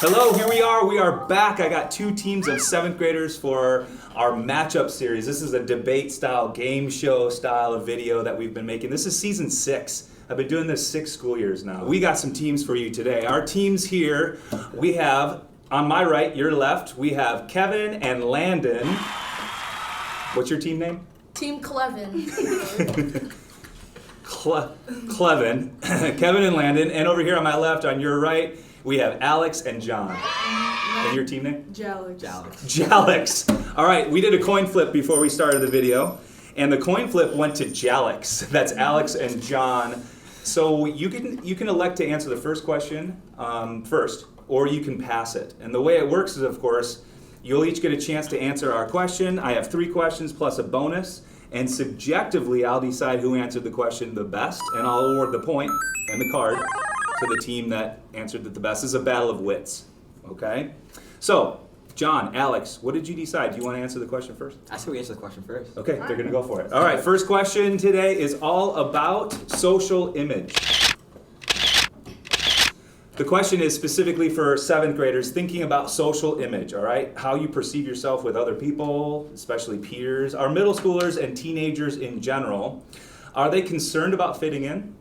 Hello, here we are. We are back. I got two teams of 7th graders for our matchup series. This is a debate style, game show style of video that we've been making. This is season 6. I've been doing this 6 school years now. We got some teams for you today. Our teams here, we have, on my right, your left, we have Kevin and Landon. What's your team name? Team Klevin. Klevin. Kevin and Landon. And over here on my left, on your right, we have Alex and John. And your team name? Jalex. All right, we did a coin flip before we started the video, and the coin flip went to Jalex. That's Alex and John. So you can elect to answer the first question first, or you can pass it. And the way it works is, of course, you'll each get a chance to answer our question. I have 3 questions plus a bonus, and subjectively, I'll decide who answered the question the best, and I'll award the point and the card to the team that answered it the best. This is a battle of wits, okay? So, John, Alex, what did you decide? Do you want to answer the question first? I say we answer the question first. Okay, they're going to go for it. All right, first question today is all about social image. The question is specifically for 7th graders thinking about social image, all right? How you perceive yourself with other people, especially peers. Our middle schoolers and teenagers in general, are they concerned about fitting in?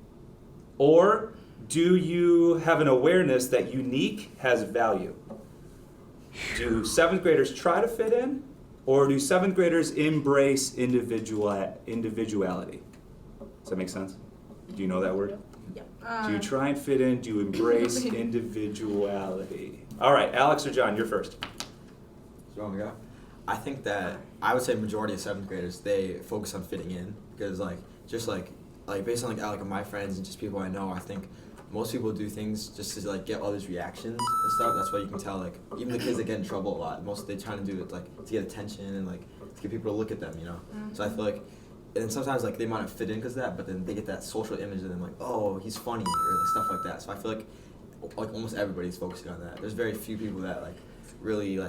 Or do you have an awareness that unique has value? Do 7th graders try to fit in? Or do 7th graders embrace individuality? Does that make sense? Do you know that word? Do you try and fit in? Do you embrace individuality? All right, Alex or John, you're first. You want me to go? I think that I would say majority of 7th graders, they focus on fitting in because based on my friends and just people I know, I think most people do things just to get others' reactions and stuff. That's why you can tell even the kids that get in trouble a lot, most they trying to do it to get attention and to get people to look at them, you know. So I feel and sometimes they might not fit in because of that, but then they get that social image of them oh, he's funny or stuff like that. So I feel like almost everybody's focusing on that. There's very few people that really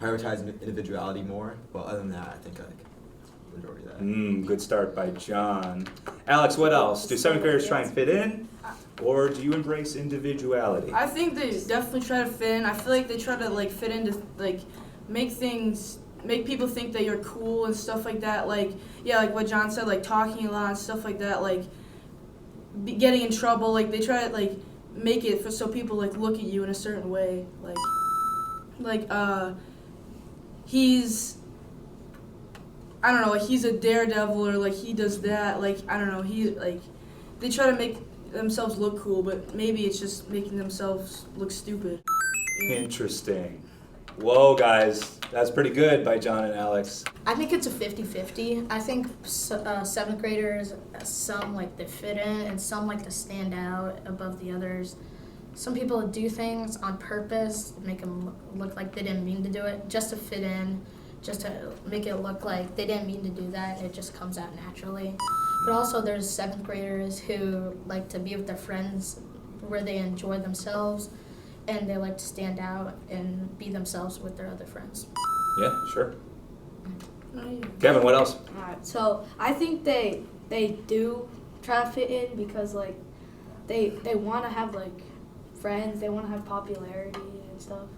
prioritize individuality more, but other than that, I think majority of that. Good start by John. Alex, what else? Do 7th graders try and fit in, or do you embrace individuality? I think they definitely try to fit in. I feel like they try to fit into make people think that you're cool and stuff like that. Like what John said, talking a lot and stuff like that. Getting in trouble. They try to make it so people look at you in a certain way. He's, I don't know, he's a daredevil or he does that. I don't know, they try to make themselves look cool, but maybe it's just making themselves look stupid. Interesting. Whoa, guys, that's pretty good by John and Alex. I think it's a 50-50. I think 7th graders, some like to fit in and some like to stand out above the others. Some people do things on purpose, make them look like they didn't mean to do it, just to fit in, just to make it look like they didn't mean to do that. It just comes out naturally. But also there's 7th graders who like to be with their friends where they enjoy themselves and they like to stand out and be themselves with their other friends. Yeah, sure. Kevin, what else? Alright, so I think they do try to fit in because they want to have friends, they want to have popularity and stuff.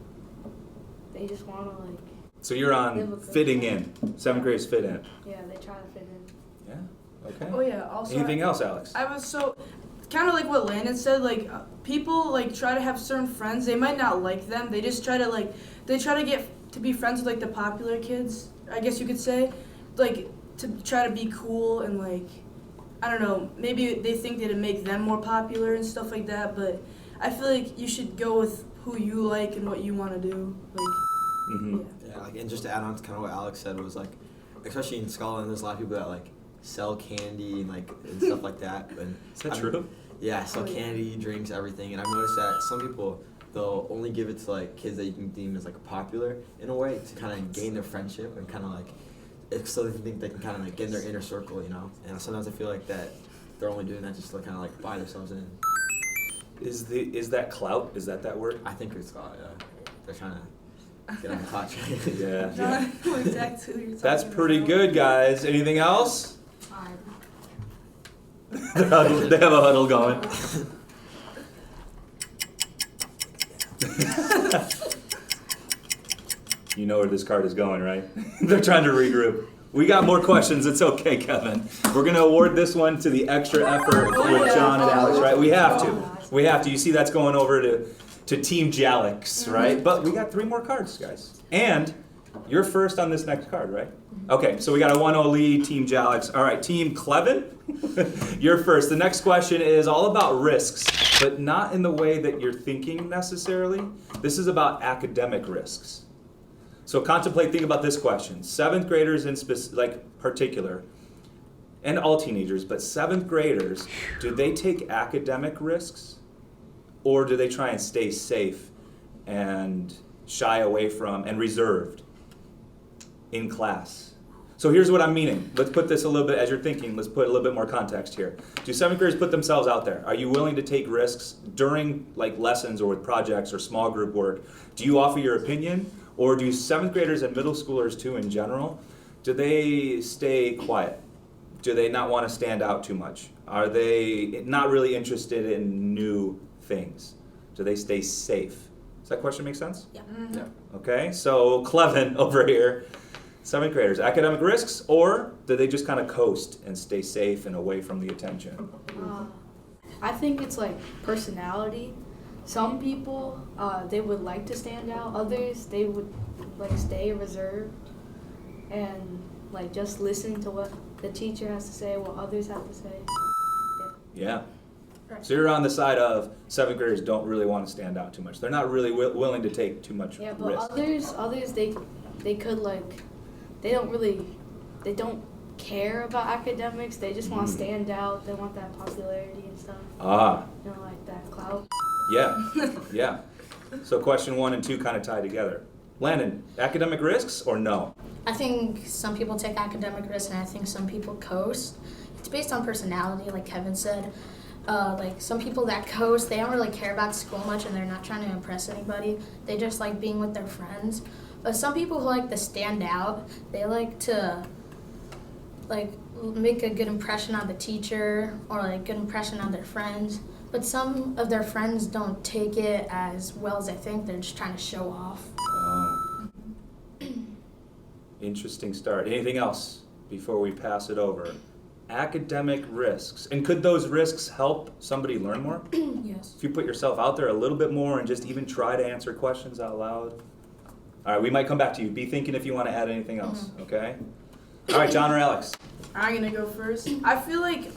They just want to So you're on fitting in. 7th graders fit in. Yeah, they try to fit in. Yeah. Okay. Oh yeah. Also. Anything else, Alex? I was kind of like what Landon said. People try to have certain friends. They might not like them. They just try to they try to get to be friends with the popular kids. I guess you could say, to try to be cool and I don't know. Maybe they think that it'd make them more popular and stuff like that. But I feel like you should go with who you like and what you want to do. Yeah, and just to add on to kind of what Alex said was especially in Scotland, there's a lot of people that sell candy and stuff like that. And Is that true? Yeah, sell candy, drinks, everything. And I've noticed that some people, they'll only give it to kids that you can deem as popular in a way to kind of gain their friendship and kind of so they think they can kind of get in their inner circle, you know. And sometimes I feel that they're only doing that just to kind of buy themselves in. Is that clout? Is that word? I think it's clout. Yeah, they're trying to get on the hot train. Yeah. I know exactly who you're talking That's pretty about. good, guys. Anything else? They have a huddle going. You know where this card is going, right? They're trying to regroup. We got more questions. It's okay, Kevin. We're going to award this one to the extra effort with John and Alex, right? We have to. We have to. You see that's going over to Team Jalix, right? But we got 3 more cards, guys. And you're first on this next card, right? Okay, so we got a 1-0 lead, Team Jalix. All right, Team Klevin, you're first. The next question is all about risks, but not in the way that you're thinking necessarily. This is about academic risks. So contemplate, think about this question. 7th graders in particular, and all teenagers, but 7th graders, do they take academic risks? Or do they try and stay safe and shy away from and reserved in class? So here's what I'm meaning. Let's put this a little bit, as you're thinking, let's put a little bit more context here. Do 7th graders put themselves out there? Are you willing to take risks during lessons or with projects or small group work? Do you offer your opinion? Or do 7th graders and middle schoolers too in general, do they stay quiet? Do they not want to stand out too much? Are they not really interested in new things? Do they stay safe? Does that question make sense? Yeah. Yeah. Okay, so Klevin over here, 7th graders, academic risks, or do they just kind of coast and stay safe and away from the attention? I think it's like personality. Some people, they would like to stand out. Others, they would stay reserved and just listen to what the teacher has to say, what others have to say. Yeah. So you're on the side of 7th graders don't really want to stand out too much. They're not really willing to take too much Yeah, but risk. others, they could they don't care about academics. They just want to stand out. They want that popularity and stuff. That clout. Yeah, yeah. So question 1 and 2 kind of tie together. Landon, academic risks or no? I think some people take academic risks, and I think some people coast. It's based on personality, like Kevin said. Some people that coast, they don't really care about school much, and they're not trying to impress anybody. They just like being with their friends. But some people who like to stand out, they like to make a good impression on the teacher or good impression on their friends. But some of their friends don't take it as well as they think. They're just trying to show off. Wow. Interesting start. Anything else before we pass it over? Academic risks. And could those risks help somebody learn more? Yes. If you put yourself out there a little bit more and just even try to answer questions out loud. All right, we might come back to you. Be thinking if you want to add anything else, okay? All right, John or Alex? I'm gonna go first. I feel like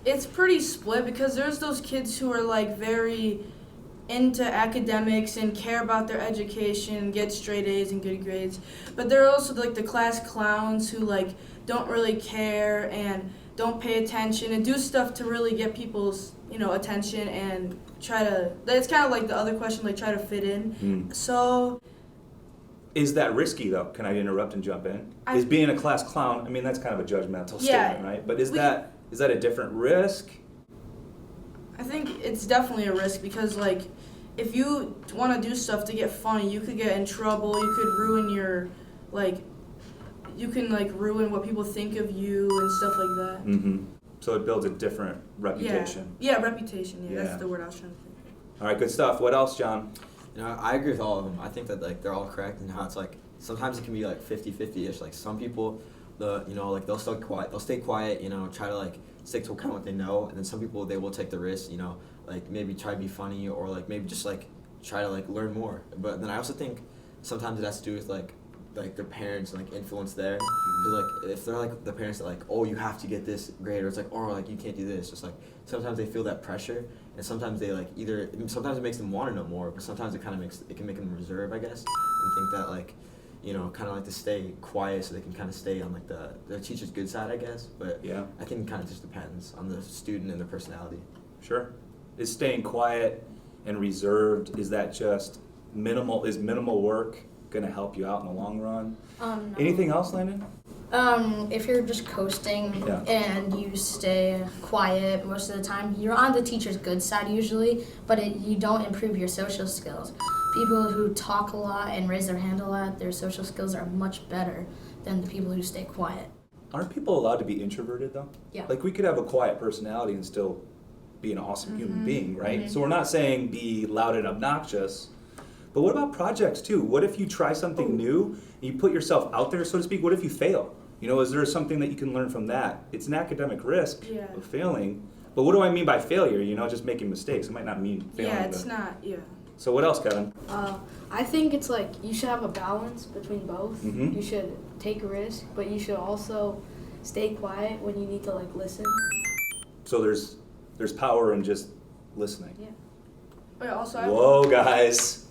it's pretty split because there's those kids who are very into academics and care about their education, get straight A's and good grades. But there are also the class clowns who don't really care and don't pay attention and do stuff to really get people's attention and try to. It's kind of like the other question, try to fit in. So. Is that risky though? Can I interrupt and jump in? Is being a class clown? I mean, that's kind of a judgmental statement, right? But is that a different risk? I think it's definitely a risk because if you want to do stuff to get funny, you could get in trouble. You could ruin your you can ruin what people think of you and stuff like that. Mm-hmm. So it builds a different reputation. Yeah, reputation. Yeah, that's the word I was trying to think of. All right, good stuff. What else, John? I agree with all of them. I think that they're all correct and how it's sometimes it can be 50-50ish. Some people, they'll stay quiet, try to stick to kind of what they know, and then some people they will take the risk, maybe try to be funny or maybe just try to learn more. But then I also think sometimes it has to do with their parents and influence there. Because if they're the parents that oh, you have to get this grade, or it's or you can't do this, just sometimes they feel that pressure, and sometimes they sometimes it makes them want to know more, but sometimes it can make them reserve, I guess, and think that kind of to stay quiet so they can kind of stay on the teacher's good side, I guess. But yeah, I think it kind of just depends on the student and their personality. Sure. Is staying quiet and reserved, is that just minimal? Is minimal work going to help you out in the long run? No. Anything else, Landon? If you're just coasting and you stay quiet most of the time, you're on the teacher's good side usually, but you don't improve your social skills. People who talk a lot and raise their hand a lot, their social skills are much better than the people who stay quiet. Aren't people allowed to be introverted though? Yeah. We could have a quiet personality and still be an awesome human being, right? So we're not saying be loud and obnoxious, But what about projects too? What if you try something new, and you put yourself out there, so to speak? What if you fail? Is there something that you can learn from that? It's an academic risk of failing. But what do I mean by failure? Just making mistakes. It might not mean failing. Yeah, it's not, So what else, Kevin? I think it's like you should have a balance between both. Mhm. You should take a risk, but you should also stay quiet when you need to like listen. So there's power in just listening. Yeah. Wait, also, Whoa, guys.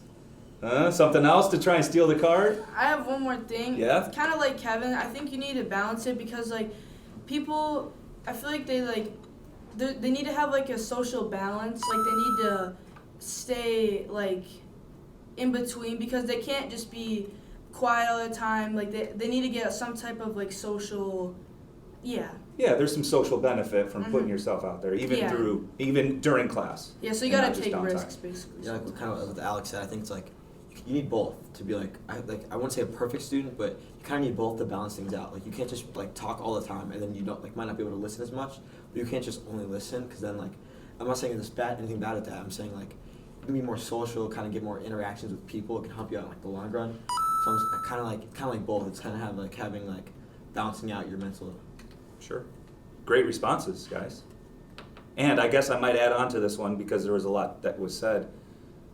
Something else to try and steal the card? I have one more thing. Yeah? Kind of like Kevin, I think you need to balance it because, like, people, I feel like they need to have, like, a social balance. Like, they need to stay, like, in between because they can't just be quiet all the time. Like, they need to get some type of, like, social, Yeah, there's some social benefit from putting yourself out there, even during class. Yeah, so you and gotta not just take downtime. risks, basically. Yeah, like kind of what Alex said. I think it's like you need both to be like I wouldn't say a perfect student, but you kind of need both to balance things out. Like you can't just like talk all the time and then you don't might not be able to listen as much. But you can't just only listen because then like I'm not saying there's anything bad at that. I'm saying like you can be more social, kind of get more interactions with people. It can help you out in like the long run. So I'm kind of like both. It's kind of having like balancing out your mental. Sure. Great responses, guys. And I guess I might add on to this one because there was a lot that was said.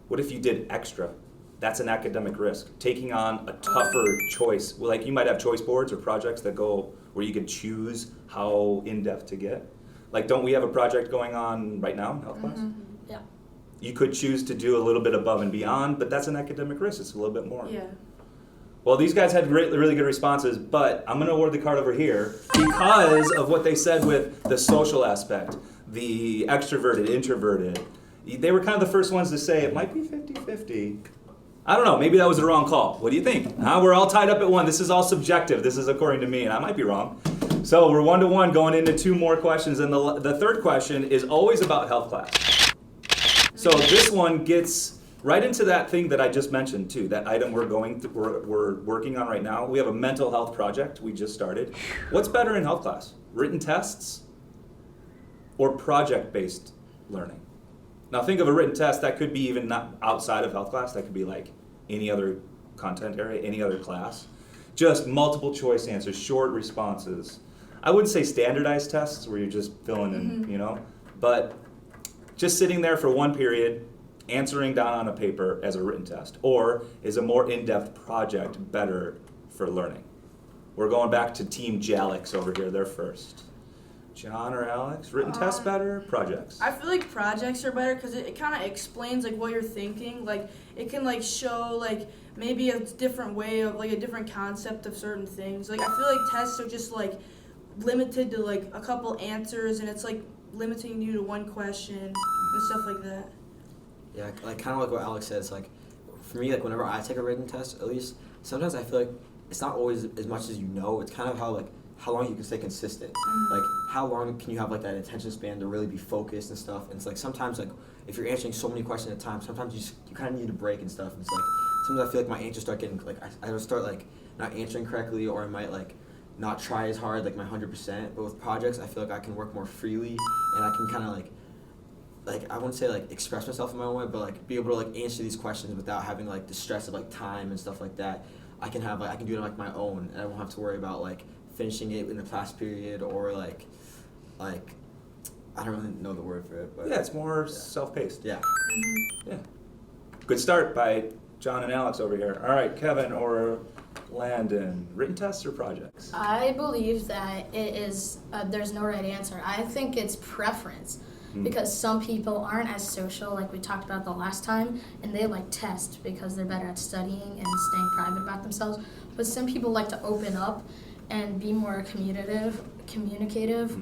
What if you did extra? That's an academic risk. Taking on a tougher choice. Well, like you might have choice boards or projects that go where you can choose how in-depth to get. Like, don't we have a project going on right now in health class? Yeah. You could choose to do a little bit above and beyond, but that's an academic risk. It's a little bit more. Yeah. Well, these guys had really good responses, but I'm going to award the card over here because of what they said with the social aspect, the extroverted, introverted. They were kind of the first ones to say it might be 50-50. I don't know. Maybe that was the wrong call. What do you think? We're all tied up at one. This is all subjective. This is according to me, and I might be wrong. So we're 1-1 going into 2 more questions, and the third question is always about health class. So this one gets right into that thing that I just mentioned too, that item we're working on right now. We have a mental health project we just started. What's better in health class? Written tests or project-based learning? Now think of a written test that could be even not outside of health class. That could be like any other content area, any other class. Just multiple choice answers, short responses. I wouldn't say standardized tests where you're just filling in, but just sitting there for one period, answering down on a paper as a written test, or is a more in-depth project better for learning? We're going back to Team Jalix over here. They're first. John or Alex, written tests better, projects? I feel like projects are better because it kind of explains like what you're thinking. Like it can like show like maybe a different way of like a different concept of certain things. Like I feel like tests are just like limited to like a couple answers and it's like limiting you to one question and stuff like that. Yeah, like kind of like what Alex said. It's like for me, like whenever I take a written test, at least sometimes I feel like it's not always as much as you know. It's kind of how long you can stay consistent. Like how long can you have like that attention span to really be focused and stuff. And it's like sometimes like if you're answering so many questions at a time, sometimes you kind of need a break and stuff. And it's like sometimes I feel like my answers start getting like I would start like not answering correctly, or I might like not try as hard like my 100%. But with projects, I feel like I can work more freely and I can kind of like I wouldn't say like express myself in my own way, but like be able to like answer these questions without having like the stress of like time and stuff like that. I can do it like my own, and I won't have to worry about like finishing it in the class period or like I don't really know the word for it, but Yeah, it's more self-paced. yeah. Yeah. Good start by John and Alex over here. All right, Kevin or Landon, written tests or projects? I believe that it is, there's no right answer. I think it's preference. Because some people aren't as social, like we talked about the last time, and they like test because they're better at studying and staying private about themselves. But some people like to open up and be more communicative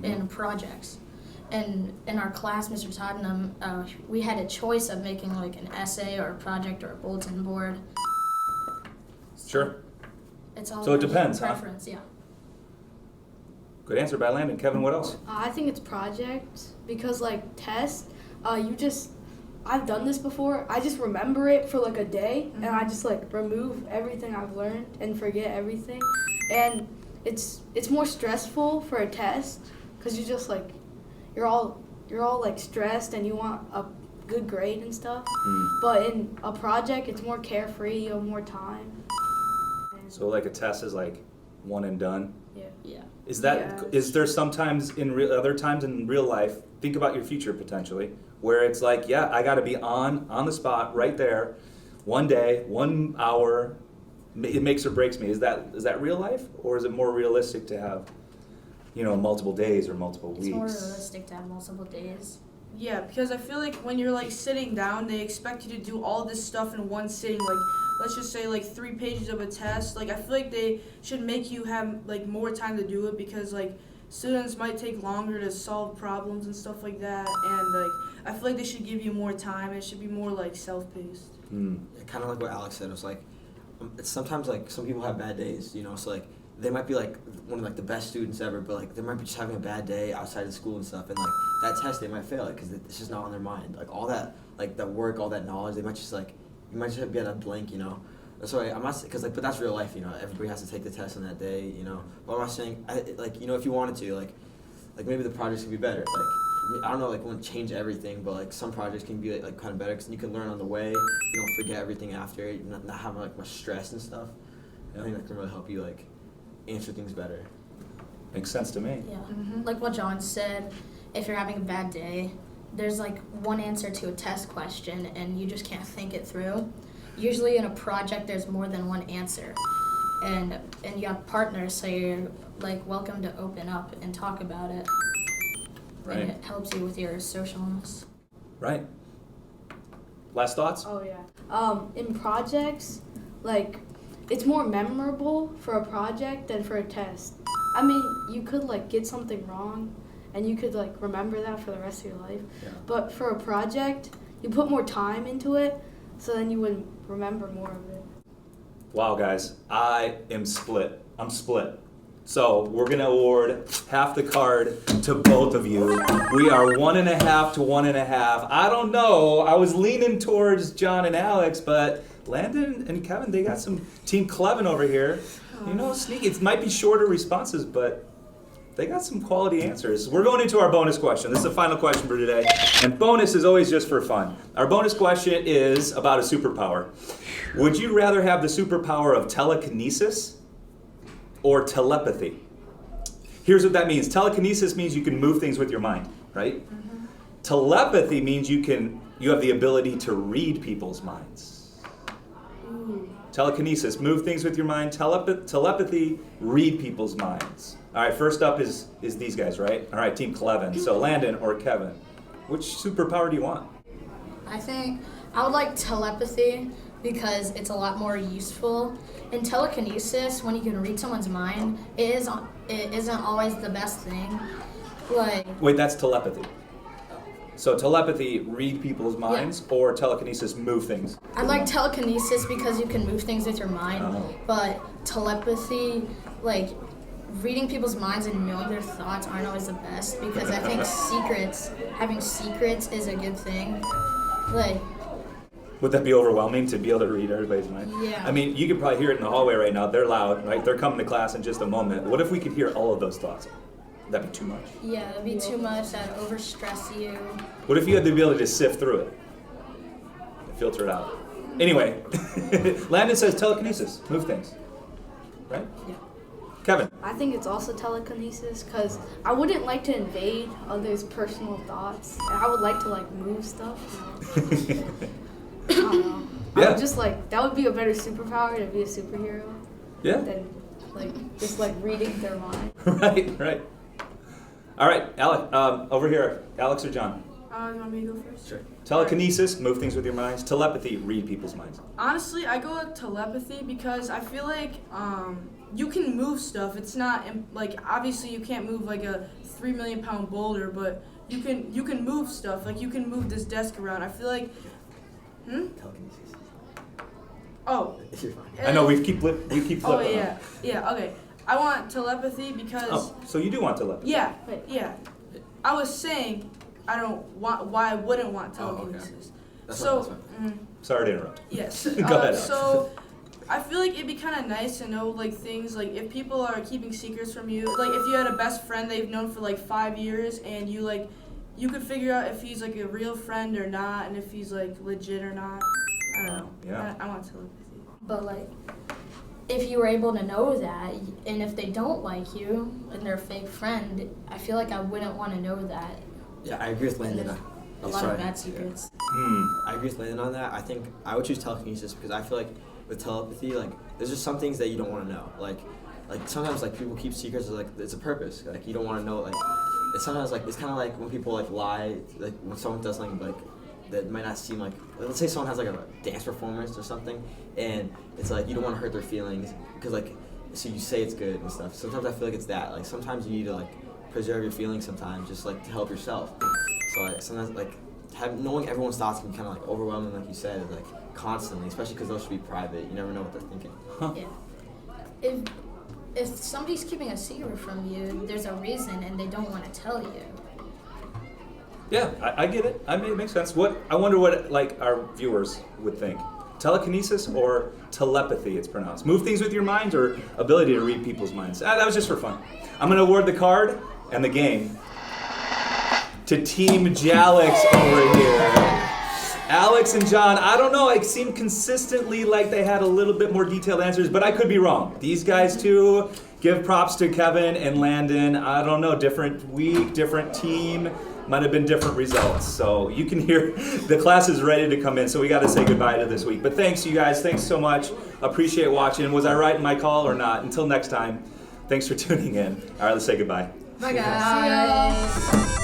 in projects. And in our class, Mr. Tottenham, we had a choice of making like an essay or a project or a bulletin board. Sure. It's all So it depends, huh? preference, yeah. Good answer by Landon. Kevin, what else? I think it's project because like test, I've done this before. I just remember it for like a day and I just like remove everything I've learned and forget everything. And it's more stressful for a test because you just like you're all like stressed and you want a good grade and stuff. Mm. But in a project, it's more carefree. You have more time. And So like a test is like one and done. yeah. Yeah. Is there sometimes other times in real life, think about your future potentially, where it's like, yeah, I got to be on the spot right there, one day, 1 hour, it makes or breaks me. Is that real life, or is it more realistic to have, multiple days or multiple It's weeks? more realistic to have multiple days. Yeah, because I feel like when you're like sitting down, they expect you to do all this stuff in one sitting. Like, let's just say like 3 pages of a test. Like, I feel like they should make you have like more time to do it, because like students might take longer to solve problems and stuff like that. And like, I feel like they should give you more time. It should be more like self-paced. Mm. Yeah, kind of like what Alex said. It was like, it's sometimes like some people have bad days, so like they might be like one of like the best students ever, but like they might be just having a bad day outside of school and stuff, and like that test they might fail it because it's just not on their mind. Like all that, like that work, all that knowledge, they might just like you might just be at a blank, That's why I'm not, because like, but that's real life, Everybody has to take the test on that day, But I'm not saying, if you wanted to, like maybe the projects could be better. Like, I don't know, like, it wouldn't change everything, but like some projects can be like kind of better because you can learn on the way. You don't forget everything after. You're not having like much stress and stuff. I think that can really help you like answer things better. Makes sense to me. Yeah. Mm-hmm. Like what John said, if you're having a bad day, there's like one answer to a test question and you just can't think it through. Usually in a project there's more than one answer. And you have partners, so you're like welcome to open up and talk about it. Right. And it helps you with your socialness. Right. Last thoughts? Oh yeah. In projects, like it's more memorable for a project than for a test. I mean, you could like get something wrong and you could like remember that for the rest of your life. Yeah. But for a project, you put more time into it, so then you would remember more of it. Wow, guys, I am split. I'm split. So we're gonna award half the card to both of you. We are 1.5 to 1.5. I don't know. I was leaning towards John and Alex, but Landon and Kevin, they got some Team Klevin over here. Sneaky. It might be shorter responses, but they got some quality answers. We're going into our bonus question. This is the final question for today. And bonus is always just for fun. Our bonus question is about a superpower. Would you rather have the superpower of telekinesis or telepathy? Here's what that means. Telekinesis means you can move things with your mind, right? Mm-hmm. Telepathy means you have the ability to read people's minds. Telekinesis, move things with your mind. Telepathy, read people's minds. All right, first up is these guys, right? All right, Team Klevin. So Landon or Kevin, which superpower do you want? I think I would like telepathy because it's a lot more useful. In telekinesis, when you can read someone's mind, it isn't always the best thing. Wait, that's telepathy. So telepathy, read people's minds, or telekinesis, move things? I like telekinesis because you can move things with your mind, Oh. but telepathy, like reading people's minds and knowing their thoughts aren't always the best, because I think having secrets is a good thing. Would that be overwhelming to be able to read everybody's mind? Yeah. I mean, you could probably hear it in the hallway right now. They're loud, right? They're coming to class in just a moment. What if we could hear all of those thoughts? That'd be too much. Yeah, it'd be too much, that'd overstress you. What if you had the ability to sift through it? Filter it out. Anyway, Landon says telekinesis, move things. Right? Yeah. Kevin. I think it's also telekinesis because I wouldn't like to invade others' personal thoughts, and I would like to like move stuff. I don't know. Yeah. I would just like that would be a better superpower to be a superhero Yeah. than like just like reading their mind. Right. All right, Alex, over here, Alex or John? You want me to go first? Sure. Telekinesis, move things with your minds. Telepathy, read people's minds. Honestly, I go with telepathy because I feel like you can move stuff. It's not like obviously you can't move like a 3 million pound boulder, but you can move stuff. Like you can move this desk around. I feel like. Telekinesis. Oh. You're fine. I know we keep flipping. Oh yeah. Okay. I want telepathy because. Oh, so you do want telepathy? Yeah. I was saying I don't want. Why I wouldn't want Oh, okay. telekinesis. That's fine. Sorry to interrupt. Yes. Go ahead, Alex. So, I feel like it'd be kind of nice to know like things like if people are keeping secrets from you. Like if you had a best friend they've known for like 5 years and you like you could figure out if he's like a real friend or not, and if he's like legit or not. I don't know. Yeah. I want telepathy. But like, if you were able to know that, and if they don't like you and they're a fake friend, I feel like I wouldn't want to know that. Yeah, I agree with Landon. A lot of bad secrets. I agree with Landon on that. I think I would choose telekinesis because I feel like with telepathy, like there's just some things that you don't want to know. Like sometimes like people keep secrets. Like it's a purpose. Like you don't want to know. Like it's sometimes like it's kind of like when people like lie. Like when someone does something like that might not seem like. Let's say someone has like a dance performance or something, and it's like you don't want to hurt their feelings because like so you say it's good and stuff. Sometimes I feel like it's that. Like sometimes you need to like preserve your feelings. Sometimes just like to help yourself. So like sometimes like knowing everyone's thoughts can be kind of like overwhelming, like you said, like constantly, especially because those should be private. You never know what they're thinking. Yeah. If somebody's keeping a secret from you, there's a reason, and they don't want to tell you. Yeah, I get it. I mean, it makes sense. I wonder what like our viewers would think. Telekinesis or telepathy, it's pronounced. Move things with your mind or ability to read people's minds. That was just for fun. I'm going to award the card and the game to Team Jalix over here. Alex and John, I don't know, it seemed consistently like they had a little bit more detailed answers, but I could be wrong. These guys too, give props to Kevin and Landon. I don't know, different week, different team, might have been different results. So you can hear the class is ready to come in, so we got to say goodbye to this week. But thanks you guys, thanks so much. Appreciate watching. Was I right in my call or not? Until next time, thanks for tuning in. All right, let's say goodbye. Bye guys.